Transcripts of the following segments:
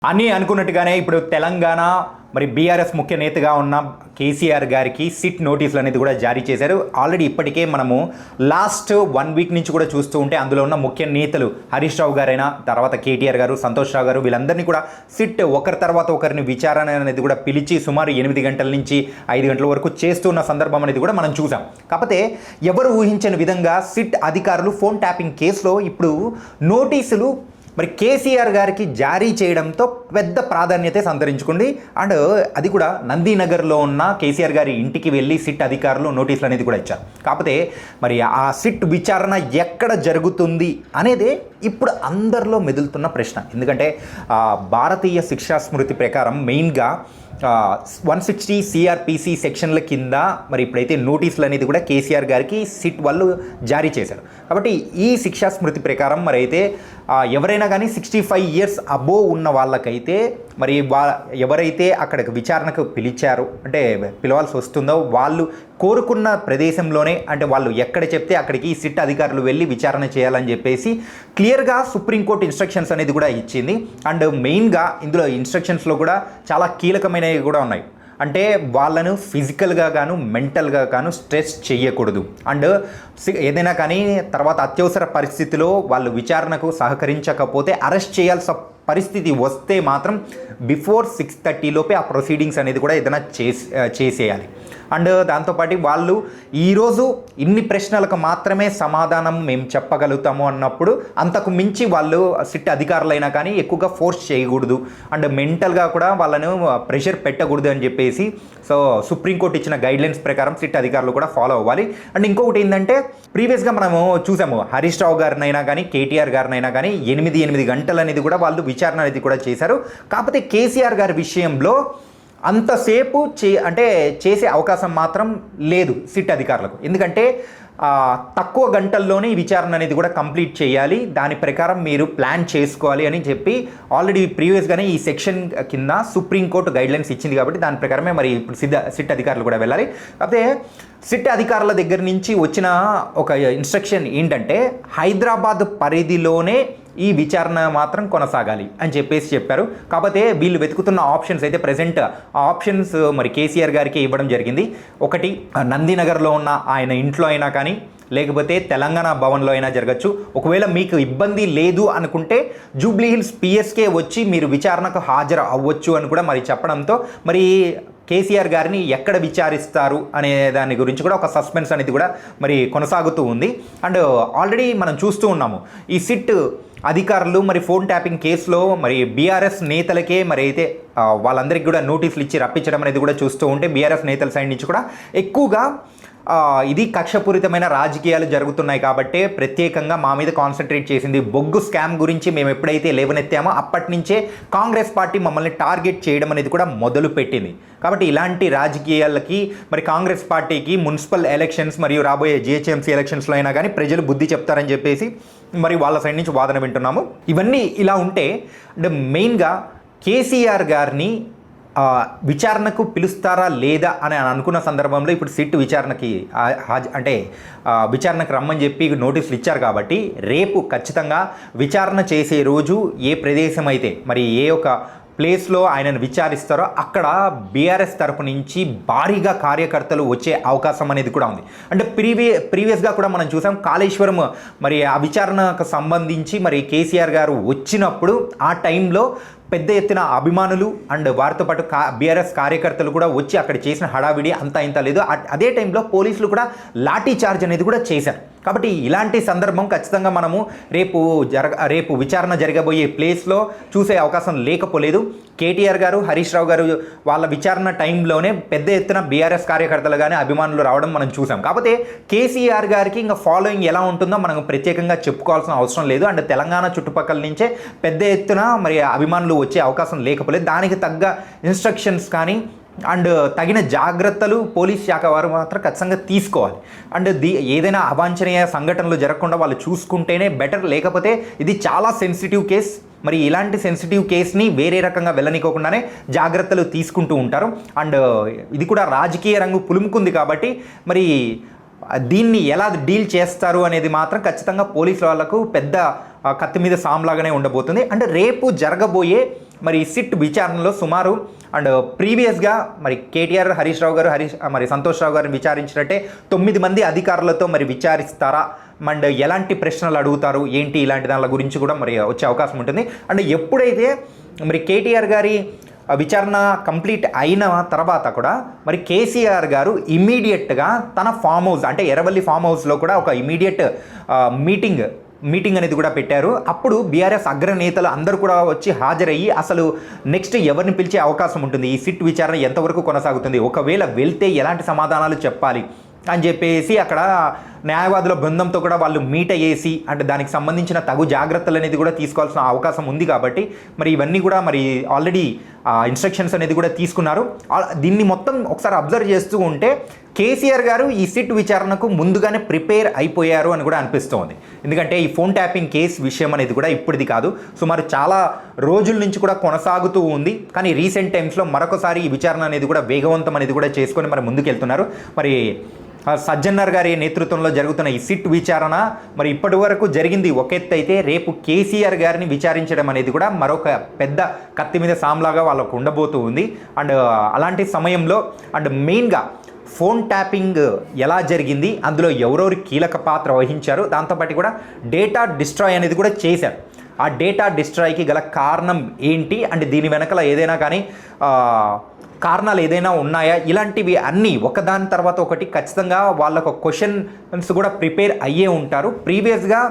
అని అనుకున్నట్టుగానే ఇప్పుడు తెలంగాణ మరి బీఆర్ఎస్ ముఖ్య నేతగా ఉన్న కేసీఆర్ గారికి సిట్ నోటీసులు అనేది కూడా జారీ చేశారు. ఆల్రెడీ ఇప్పటికే మనము లాస్ట్ 1 వీక్ నుంచి కూడా చూస్తూ ఉంటే అందులో ఉన్న ముఖ్య నేతలు హరీష్ రావు గారైనా, తర్వాత కేటీఆర్ గారు, సంతోష్ రావు గారు, వీళ్ళందరినీ కూడా సిట్ ఒకరి తర్వాత ఒకరిని విచారణ అనేది కూడా పిలిచి సుమారు 8 గంటల నుంచి 5 గంటల వరకు చేస్తున్న సందర్భం అనేది కూడా మనం చూసాం. కాకపోతే ఎవరు ఊహించని విధంగా సిట్ అధికారులు ఫోన్ ట్యాపింగ్ కేసులో ఇప్పుడు నోటీసులు మరి కేసీఆర్ గారికి జారీ చేయడంతో పెద్ద ప్రాధాన్యత సంతరించుకుంది. అండ్ అది కూడా నందీనగర్లో ఉన్న కేసీఆర్ గారి ఇంటికి వెళ్ళి సిట్ అధికారులు నోటీసులు అనేది కూడా ఇచ్చారు. కాకపోతే మరి ఆ సిట్ విచారణ ఎక్కడ జరుగుతుంది అనేదే ఇప్పుడు అందరిలో మెదులుతున్న ప్రశ్న. ఎందుకంటే భారతీయ శిక్షా స్మృతి ప్రకారం మెయిన్గా 160 సిఆర్పిసి సెక్షన్ల కింద మరి ఇప్పుడైతే నోటీసులు అనేది కూడా కేసీఆర్ గారికి సిట్ వాళ్ళు జారీ చేశారు. కాబట్టి ఈ శిక్షా స్మృతి ప్రకారం మరి అయితే ఎవరైనా కానీ 65 ఇయర్స్ అబోవ్ ఉన్న వాళ్ళకైతే మరి ఎవరైతే అక్కడికి విచారణకు పిలిచారో అంటే పిలవాల్సి వస్తుందో వాళ్ళు కోరుకున్న ప్రదేశంలోనే అంటే వాళ్ళు ఎక్కడ చెప్తే అక్కడికి సిట్ అధికారులు వెళ్ళి విచారణ చేయాలని చెప్పేసి క్లియర్గా సుప్రీంకోర్టు ఇన్స్ట్రక్షన్స్ అనేది కూడా ఇచ్చింది. అండ్ మెయిన్గా ఇందులో ఇన్స్ట్రక్షన్స్లో కూడా చాలా కీలకమైనవి కూడా ఉన్నాయి. అంటే వాళ్ళను ఫిజికల్గా గాను మెంటల్గా గాను స్ట్రెస్ చేయకూడదు. అండ్ ఏదైనా కానీ తర్వాత అత్యవసర పరిస్థితిలో వాళ్ళు విచారణకు సహకరించకపోతే అరెస్ట్ చేయాల్సిన పరిస్థితి వస్తే మాత్రం బిఫోర్ 6:30 లోపే ఆ ప్రొసీడింగ్స్ అనేది కూడా ఏదైనా చేసేయాలి. అండ్ దాంతోపాటు వాళ్ళు ఈరోజు ఇన్ని ప్రశ్నలకు మాత్రమే సమాధానం మేము చెప్పగలుగుతాము అన్నప్పుడు అంతకు మించి వాళ్ళు సిట్ అధికారులైనా కానీ ఎక్కువగా ఫోర్స్ చేయకూడదు. అండ్ మెంటల్గా కూడా వాళ్ళను ప్రెషర్ పెట్టకూడదు అని చెప్పేసి సో సుప్రీంకోర్టు ఇచ్చిన గైడ్లైన్స్ ప్రకారం సిట్ అధికారులు కూడా ఫాలో అవ్వాలి. అండ్ ఇంకొకటి ఏంటంటే ప్రీవియస్గా మనము చూసాము హరీష్ రావు గారినైనా కానీ కేటీఆర్ గారినైనా కానీ 8 గంటలు అనేది కూడా వాళ్ళు విచారణ అనేది కూడా చేశారు. కాకపోతే కేసీఆర్ గారి విషయంలో అంతసేపు చేసే అవకాశం మాత్రం లేదు సిట్ అధికారులకు. ఎందుకంటే తక్కువ గంటల్లోనే ఈ విచారణ అనేది కూడా కంప్లీట్ చేయాలి, దాని ప్రకారం మీరు ప్లాన్ చేసుకోవాలి అని చెప్పి ఆల్రెడీ ప్రీవియస్గానే ఈ సెక్షన్ కింద సుప్రీంకోర్టు గైడ్లైన్స్ ఇచ్చింది. కాబట్టి దాని ప్రకారమే మరి ఇప్పుడు సిట్ అధికారులు కూడా వెళ్ళాలి. కాకపోతే సిట్ అధికారుల దగ్గర నుంచి వచ్చిన ఒక ఇన్స్ట్రక్షన్ ఏంటంటే హైదరాబాద్ పరిధిలోనే ఈ విచారణ మాత్రం కొనసాగాలి అని చెప్పేసి చెప్పారు. కాకపోతే వీళ్ళు వెతుకుతున్న ఆప్షన్స్ అయితే ప్రజెంట్ ఆ ఆప్షన్స్ మరి కేసీఆర్ గారికి ఇవ్వడం జరిగింది. ఒకటి నందీనగర్లో ఉన్న ఆయన ఇంట్లో అయినా కానీ లేకపోతే తెలంగాణ భవన్లో అయినా జరగచ్చు. ఒకవేళ మీకు ఇబ్బంది లేదు అనుకుంటే జూబ్లీ హిల్స్ పిఎస్కే వచ్చి మీరు విచారణకు హాజరు అవ్వచ్చు అని కూడా మరి చెప్పడంతో మరి కేసీఆర్ గారిని ఎక్కడ విచారిస్తారు అనే దాని గురించి కూడా ఒక సస్పెన్స్ అనేది కూడా మరి కొనసాగుతూ ఉంది. అండ్ ఆల్రెడీ మనం చూస్తూ ఉన్నాము ఈ సిట్ అధికారులు మరి ఫోన్ ట్యాపింగ్ కేసులో మరి బీఆర్ఎస్ నేతలకే మరి అయితే వాళ్ళందరికీ కూడా నోటీసులు ఇచ్చి రప్పించడం అనేది కూడా చూస్తూ ఉంటే బీఆర్ఎస్ నేతల సైడ్ నుంచి కూడా ఎక్కువగా ఇది కక్షపూరితమైన రాజకీయాలు జరుగుతున్నాయి కాబట్టి ప్రత్యేకంగా మా మీద కాన్సన్ట్రేట్ చేసింది. బొగ్గు స్కామ్ గురించి మేము ఎప్పుడైతే లేవనెత్తామో అప్పటి నుంచే కాంగ్రెస్ పార్టీ మమ్మల్ని టార్గెట్ చేయడం అనేది కూడా మొదలు పెట్టింది. కాబట్టి ఇలాంటి రాజకీయాలకి మరి కాంగ్రెస్ పార్టీకి మున్సిపల్ ఎలక్షన్స్ మరియు రాబోయే జిహెచ్ఎంసీ ఎలక్షన్స్లో అయినా కానీ ప్రజలు బుద్ధి చెప్తారని చెప్పేసి మరి వాళ్ళ సైడ్ నుంచి వాదన వింటున్నాము. ఇవన్నీ ఇలా ఉంటే అంటే మెయిన్గా కేసీఆర్ గారిని విచారణకు పిలుస్తారా లేదా అని అనుకున్న సందర్భంలో ఇప్పుడు సిట్ విచారణకి విచారణకు రమ్మని చెప్పి నోటీసులు ఇచ్చారు. కాబట్టి రేపు ఖచ్చితంగా విచారణ చేసే రోజు ఏ ప్రదేశం అయితే మరి ఏ ఒక ప్లేస్లో ఆయనను విచారిస్తారో అక్కడ బీఆర్ఎస్ తరపు నుంచి భారీగా కార్యకర్తలు వచ్చే అవకాశం అనేది కూడా ఉంది. అంటే ప్రీవియస్గా కూడా మనం చూసాం కాళేశ్వరం మరి ఆ విచారణకు సంబంధించి మరి కేసీఆర్ గారు వచ్చినప్పుడు ఆ టైంలో పెద్ద ఎత్తున అభిమానులు అండ్ వారితో పాటు బీఆర్ఎస్ కార్యకర్తలు కూడా వచ్చి అక్కడ చేసిన హడావిడి అంతా ఇంత లేదు. అదే టైంలో పోలీసులు కూడా లాఠీ చార్జ్ అనేది కూడా చేశారు. కాబట్టి ఇలాంటి సందర్భం ఖచ్చితంగా మనము రేపు విచారణ జరగబోయే ప్లేస్లో చూసే అవకాశం లేకపోలేదు. కేటీఆర్ గారు, హరీష్ రావు గారు వాళ్ళ విచారణ టైంలోనే పెద్ద ఎత్తున బీఆర్ఎస్ కార్యకర్తలు కానీ అభిమానులు రావడం మనం చూసాం. కాకపోతే కేసీఆర్ గారికి ఇంకా ఫాలోయింగ్ ఎలా ఉంటుందో మనం ప్రత్యేకంగా చెప్పుకోవాల్సిన అవసరం లేదు. అండ్ తెలంగాణ చుట్టుపక్కల నుంచే పెద్ద ఎత్తున మరి అభిమానులు వచ్చే అవకాశం లేకపోలేదు. దానికి తగ్గ ఇన్స్ట్రక్షన్స్ కానీ అండ్ తగిన జాగ్రత్తలు పోలీస్ శాఖ వారు మాత్రం ఖచ్చితంగా తీసుకోవాలి. అండ్ ఏదైనా అవాంఛనీయ సంఘటనలు జరగకుండా వాళ్ళు చూసుకుంటేనే బెటర్. లేకపోతే ఇది చాలా సెన్సిటివ్ కేస్. మరి ఇలాంటి సెన్సిటివ్ కేస్ని వేరే రకంగా వెళ్ళనికోకుండానే జాగ్రత్తలు తీసుకుంటూ ఉంటారు. అండ్ ఇది కూడా రాజకీయ రంగు పులుముకుంది కాబట్టి మరి దీన్ని ఎలా డీల్ చేస్తారు అనేది మాత్రం ఖచ్చితంగా పోలీసు వాళ్ళకు పెద్ద కత్తి మీద సాంలాగానే ఉండబోతుంది. అంటే రేపు జరగబోయే మరి సిట్ విచారణలో సుమారు అండ్ ప్రీవియస్గా మరి కేటీఆర్ హరీష్ రావు గారు మరి సంతోష్ రావు గారిని విచారించినట్టే 9 మంది అధికారులతో మరి విచారిస్తారా అండ్ ఎలాంటి ప్రశ్నలు అడుగుతారు ఏంటి ఇలాంటి దాని గురించి కూడా మరి వచ్చే అవకాశం ఉంటుంది. అండ్ ఎప్పుడైతే మరి కేటీఆర్ గారి విచారణ కంప్లీట్ అయిన తర్వాత కూడా మరి కేసీఆర్ గారు ఇమీడియట్గా తన ఫామ్ హౌస్ అంటే ఎర్రవల్లి ఫామ్ హౌస్లో కూడా ఒక ఇమీడియట్ మీటింగ్ అనేది కూడా పెట్టారు. అప్పుడు బీఆర్ఎస్ అగ్రనేతలు అందరూ కూడా వచ్చి హాజరయ్యి అసలు నెక్స్ట్ ఎవరిని పిలిచే అవకాశం ఉంటుంది, ఈ సిట్ విచారణ ఎంతవరకు కొనసాగుతుంది, ఒకవేళ వెళ్తే ఎలాంటి సమాధానాలు చెప్పాలి అని చెప్పేసి అక్కడ న్యాయవాదుల బృందంతో కూడా వాళ్ళు మీట్ అయ్యేసి అంటే దానికి సంబంధించిన తగు జాగ్రత్తలు అనేది కూడా తీసుకోవాల్సిన అవకాశం ఉంది. కాబట్టి మరి ఇవన్నీ కూడా మరి ఆల్రెడీ ఇన్స్ట్రక్షన్స్ అనేది కూడా తీసుకున్నారు. దీన్ని మొత్తం ఒకసారి అబ్జర్వ్ చేస్తూ ఉంటే కేసీఆర్ గారు ఈ సిట్ విచారణకు ముందుగానే ప్రిపేర్ అయిపోయారు అని కూడా అనిపిస్తోంది. ఎందుకంటే ఈ ఫోన్ ట్యాపింగ్ కేసు విషయం అనేది కూడా ఇప్పటిది కాదు, సుమారు చాలా రోజుల నుంచి కూడా కొనసాగుతూ ఉంది. కానీ రీసెంట్ టైమ్స్లో మరొకసారి ఈ విచారణ అనేది కూడా వేగవంతం అనేది కూడా చేసుకొని మరి ముందుకెళ్తున్నారు. మరి సజ్జన్నర్ గారి నేతృత్వంలో జరుగుతున్న ఈ సిట్ విచారణ మరి ఇప్పటి వరకు జరిగింది ఒక ఎత్తు అయితే, రేపు కేసీఆర్ గారిని విచారించడం అనేది కూడా మరొక పెద్ద కత్తి మీద సామ్లాగా వాళ్ళకు ఉండబోతూ ఉంది. అండ్ అలాంటి సమయంలో అండ్ మెయిన్గా ఫోన్ ట్యాపింగ్ ఎలా జరిగింది, అందులో ఎవరెవరు కీలక పాత్ర వహించారు, దాంతోపాటు కూడా డేటా డిస్ట్రాయ్ అనేది కూడా చేశారు. ఆ డేటా డిస్ట్రాయ్కి గల కారణం ఏంటి, అంటే దీని వెనకాల ఏదైనా కానీ కారణాలు ఏదైనా ఉన్నాయా, ఇలాంటివి అన్నీ ఒకదాని తర్వాత ఒకటి ఖచ్చితంగా వాళ్ళకు క్వశ్చన్స్ కూడా ప్రిపేర్ అయ్యే ఉంటారు. ప్రీవియస్గా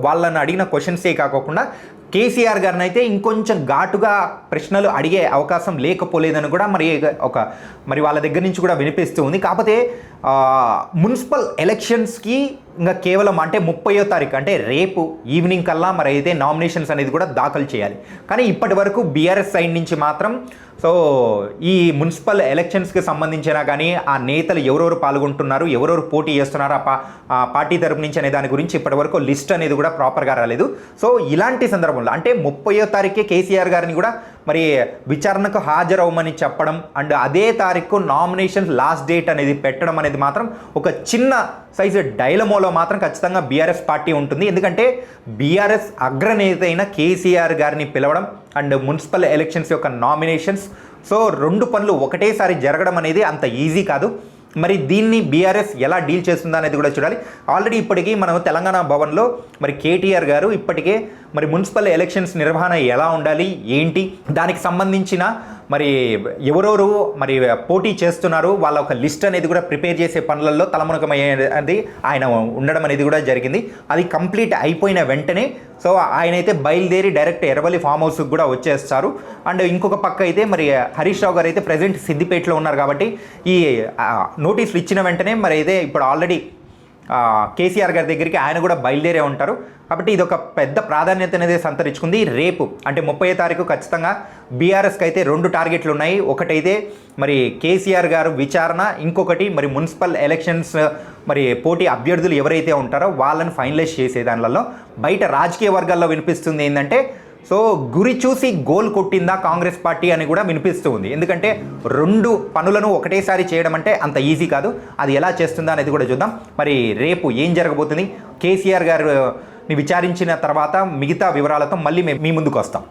వాళ్ళని అడిగిన క్వశ్చన్సే కాకుండా కేసీఆర్ గారిని అయితే ఇంకొంచెం ఘాటుగా ప్రశ్నలు అడిగే అవకాశం లేకపోలేదని కూడా మరి వాళ్ళ దగ్గర నుంచి కూడా వినిపిస్తూ ఉంది. కాకపోతే మున్సిపల్ ఎలక్షన్స్కి ఇంకా కేవలం అంటే 30వ తారీఖు అంటే రేపు ఈవినింగ్ కల్లా మరి అయితే నామినేషన్స్ అనేది కూడా దాఖలు చేయాలి. కానీ ఇప్పటి వరకు బీఆర్ఎస్ సైడ్ నుంచి మాత్రం ఈ మున్సిపల్ ఎలక్షన్స్కి సంబంధించిన కానీ ఆ నేతలు ఎవరెవరు పాల్గొంటున్నారు, ఎవరెవరు పోటీ చేస్తున్నారు ఆ పార్టీ తరపు నుంచి అనే దాని గురించి ఇప్పటివరకు లిస్ట్ అనేది కూడా ప్రాపర్గా రాలేదు. సో ఇలాంటి సందర్భంలో అంటే 30వ తారీఖే కేసీఆర్ గారిని కూడా మరి విచారణకు హాజరవ్వమని చెప్పడం అండ్ అదే తారీఖు నామినేషన్ లాస్ట్ డేట్ అనేది పెట్టడం అనేది మాత్రం ఒక చిన్న సైజు డైలమోలో మాత్రం ఖచ్చితంగా బీఆర్ఎస్ పార్టీ ఉంటుంది. ఎందుకంటే బీఆర్ఎస్ అగ్రనేత అయిన కేసీఆర్ గారిని పిలవడం అండ్ మున్సిపల్ ఎలక్షన్స్ యొక్క నామినేషన్స్, సో 2 పనులు ఒకటేసారి జరగడం అనేది అంత ఈజీ కాదు. మరి దీన్ని బీఆర్ఎస్ ఎలా డీల్ చేస్తుందా అనేది కూడా చూడాలి. ఆల్రెడీ ఇప్పటికీ మనం తెలంగాణ భవన్లో మరి కేటీఆర్ గారు ఇప్పటికే మరి మున్సిపల్ ఎలక్షన్స్ నిర్వహణ ఎలా ఉండాలి ఏంటి దానికి సంబంధించిన మరి ఎవరెవరు మరి పోటీ చేస్తున్నారు వాళ్ళ ఒక లిస్ట్ అనేది కూడా ప్రిపేర్ చేసే పనులలో తలమునకమయ్యేది ఆయన ఉండడం అనేది కూడా జరిగింది. అది కంప్లీట్ అయిపోయిన వెంటనే సో ఆయన అయితే బయలుదేరి డైరెక్ట్ ఎర్రవల్లి ఫామ్ హౌస్కి కూడా వచ్చేస్తారు. అండ్ ఇంకొక పక్క అయితే మరి హరీష్ రావు గారు అయితే ప్రజెంట్ సిద్దిపేటలో ఉన్నారు. కాబట్టి ఈ నోటీసులు ఇచ్చిన వెంటనే మరి అయితే ఇప్పుడు ఆల్రెడీ కేసీఆర్ గారి దగ్గరికి ఆయన కూడా బయలుదేరే ఉంటారు. కాబట్టి ఇది ఒక పెద్ద ప్రాధాన్యత అనేది సంతరించుకుంది. రేపు అంటే 30వ తారీఖు ఖచ్చితంగా బీఆర్ఎస్కి అయితే 2 టార్గెట్లు ఉన్నాయి. ఒకటైతే మరి కేసీఆర్ గారు విచారణ, ఇంకొకటి మరి మున్సిపల్ ఎలక్షన్స్ మరి పోటీ అభ్యర్థులు ఎవరైతే ఉంటారో వాళ్ళని ఫైనలైజ్ చేసే దానిలో. బయట రాజకీయ వర్గాల్లో వినిపిస్తుంది ఏంటంటే సో గురి చూసి గోల్ కొట్టిందా కాంగ్రెస్ పార్టీ అని కూడా వినిపిస్తూ ఉంది. ఎందుకంటే 2 పనులను ఒకటేసారి చేయడం అంటే అంత ఈజీ కాదు. అది ఎలా చేస్తుందా అనేది కూడా చూద్దాం. మరి రేపు ఏం జరగబోతుంది, కేసీఆర్ గారిని విచారించిన తర్వాత మిగతా వివరాలతో మళ్ళీ మేము మీ ముందుకు వస్తాం.